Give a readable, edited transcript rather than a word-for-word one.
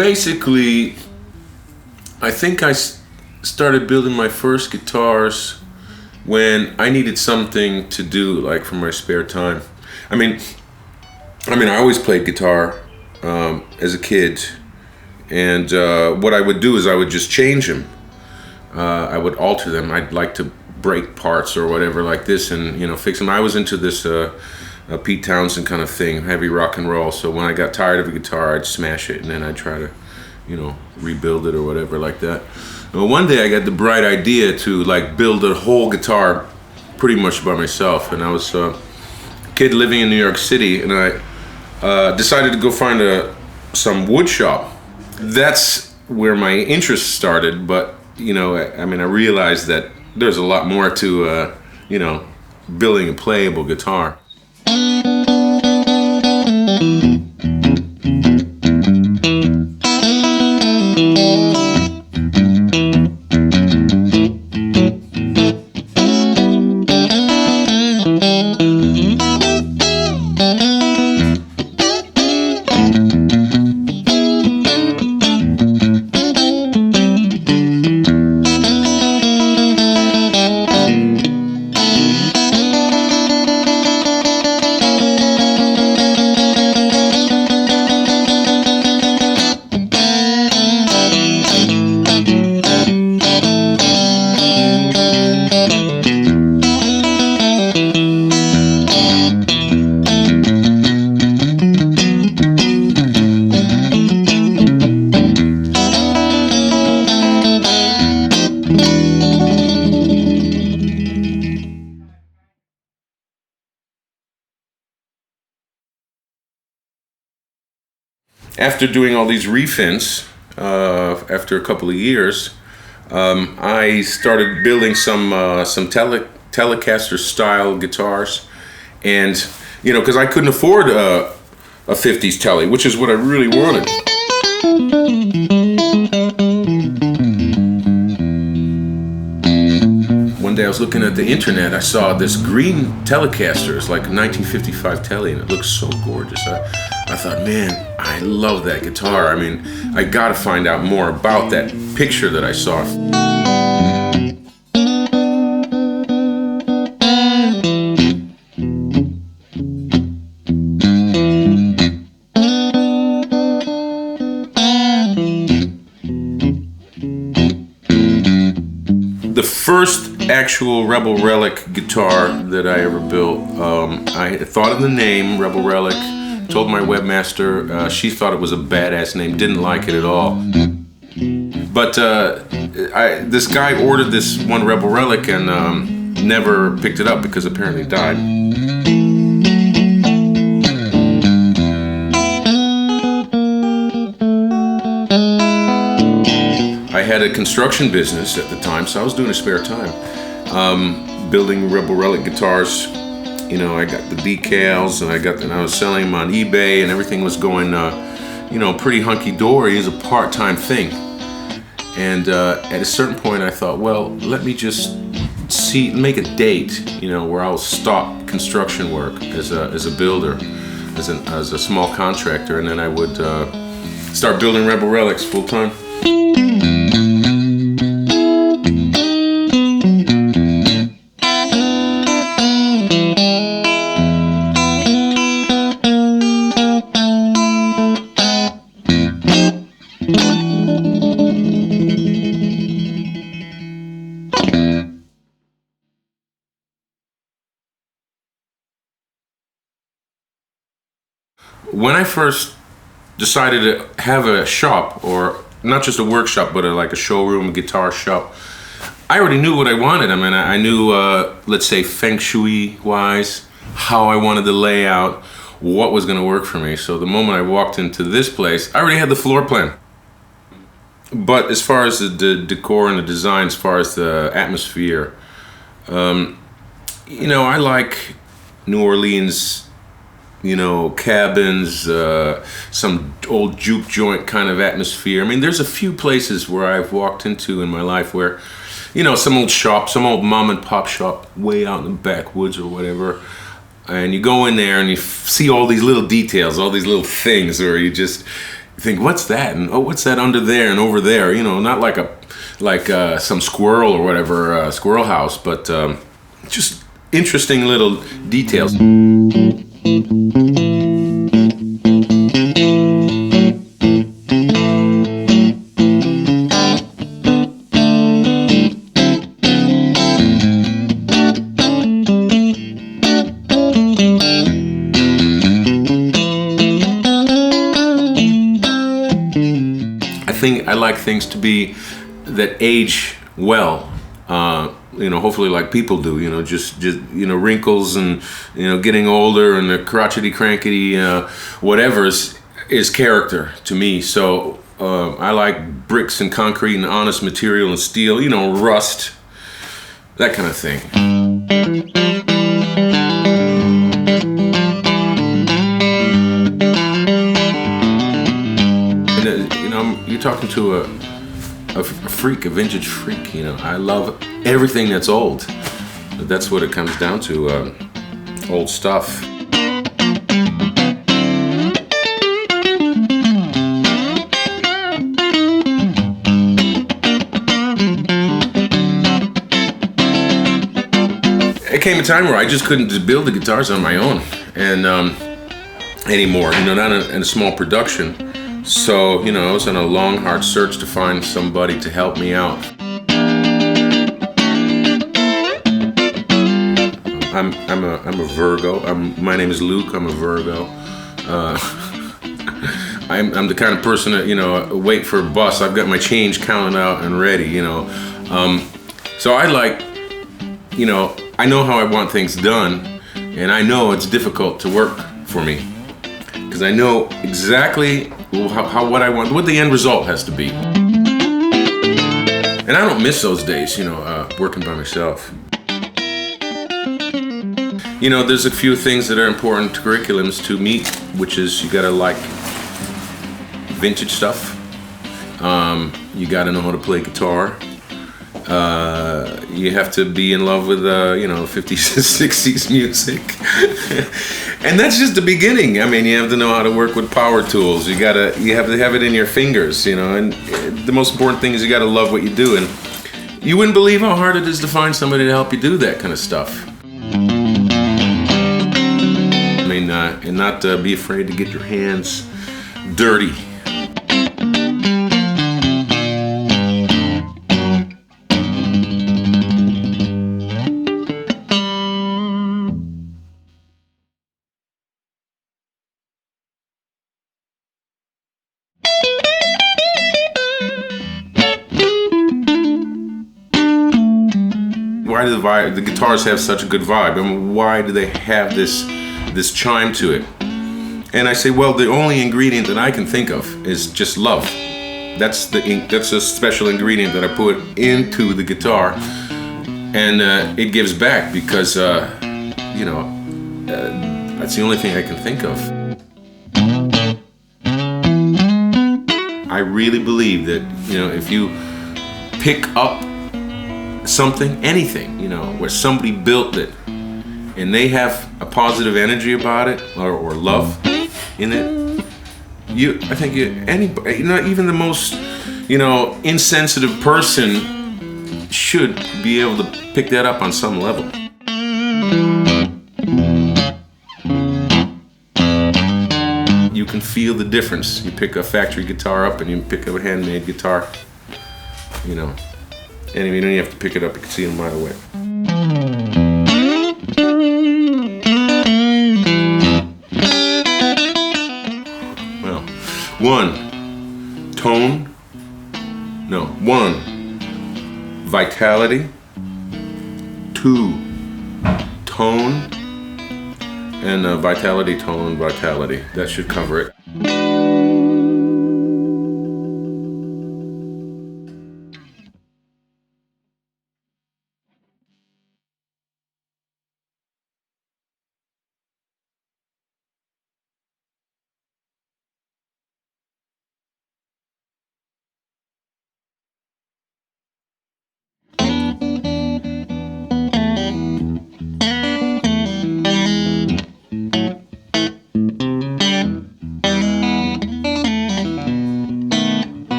basically, I think started building my first guitars when I needed something to do, like for my spare time. I mean, I always played guitar as a kid, and what I would do is I would just change them. I would alter them. I'd like to break parts or whatever like this, and fix them. I was into this Pete Townsend kind of thing, heavy rock and roll. So when I got tired of a guitar, I'd smash it, and then I'd try to, rebuild it or whatever like that. Well, one day I got the bright idea to like build a whole guitar pretty much by myself, and I was a kid living in New York City, and I decided to go find some wood shop. That's where my interest started, but I realized that there's a lot more to building a playable guitar. After doing all these refins, after a couple of years, I started building some Telecaster style guitars, and because I couldn't afford a 50s Tele, which is what I really wanted. One day I was looking at the internet, I saw this green Telecaster. It's like a 1955 Tele, and it looks so gorgeous. I thought, man, I love that guitar. I gotta find out more about that picture that I saw. The first actual Rebelrelic guitar that I ever built, I thought of the name Rebelrelic. Told my webmaster, she thought it was a badass name, didn't like it at all. But this guy ordered this one Rebelrelic and never picked it up because apparently it died. I had a construction business at the time, so I was doing a spare time, building Rebelrelic guitars. I got the decals, and I was selling them on eBay, and everything was going, pretty hunky-dory. It was a part-time thing. And at a certain point, I thought, well, let me just make a date, where I'll stop construction work as a builder, as a small contractor, and then I would start building Rebelrelics full-time. When I first decided to have a shop, or not just a workshop, but like a showroom, a guitar shop, I already knew what I wanted. I knew, let's say, feng shui wise, how I wanted the layout, what was going to work for me. So the moment I walked into this place, I already had the floor plan. But as far as the decor and the design, as far as the atmosphere, I like New Orleans, cabins, some old juke joint kind of atmosphere. There's a few places where I've walked into in my life where, some old shop, some old mom and pop shop way out in the backwoods or whatever, and you go in there and you see all these little details, all these little things, or you just think, what's that? And oh, what's that under there and over there? You know, not like some squirrel or whatever, squirrel house, but just interesting little details. I like things to be that age well, you know, hopefully like people do, you know, just you know, wrinkles and, you know, getting older and the crotchety crankety whatever is character to me. So I like bricks and concrete and honest material and steel, you know, rust, that kind of thing. You're talking to a freak, a vintage freak, you know. I love everything that's old. That's what it comes down to, old stuff. It came a time where I just couldn't just build the guitars on my own and anymore, you know, not in a small production. So, you know, I was on a long, hard search to find somebody to help me out. I'm a Virgo. My name is Luke. I'm a Virgo. I'm the kind of person that, you know, wait for a bus. I've got my change counted out and ready, you know. So I like, you know, I know how I want things done, and I know it's difficult to work for me because I know exactly what I want, what the end result has to be. And I don't miss those days, you know, working by myself. You know, there's a few things that are important curriculums to meet, which is you gotta like vintage stuff. You gotta know how to play guitar. You have to be in love with, you know, 50s and 60s music. And that's just the beginning. I mean, you have to know how to work with power tools. You have to have it in your fingers, you know, and the most important thing is you gotta love what you do. And you wouldn't believe how hard it is to find somebody to help you do that kind of stuff. I mean, and not be afraid to get your hands dirty. Why do the guitars have such a good vibe? I mean, why do they have this chime to it? And I say, well, the only ingredient that I can think of is just love. That's a special ingredient that I put into the guitar, and it gives back because you know, that's the only thing I can think of. I really believe that, you know, if you pick up something, anything, you know, where somebody built it and they have a positive energy about it or love in it, I think anybody, you know, even the most, you know, insensitive person should be able to pick that up on some level. You can feel the difference. You pick a factory guitar up and you pick up a handmade guitar, you know. And you don't even have to pick it up, you can see it a mile away. Well, one, vitality, 2, tone, and vitality, tone, vitality. That should cover it.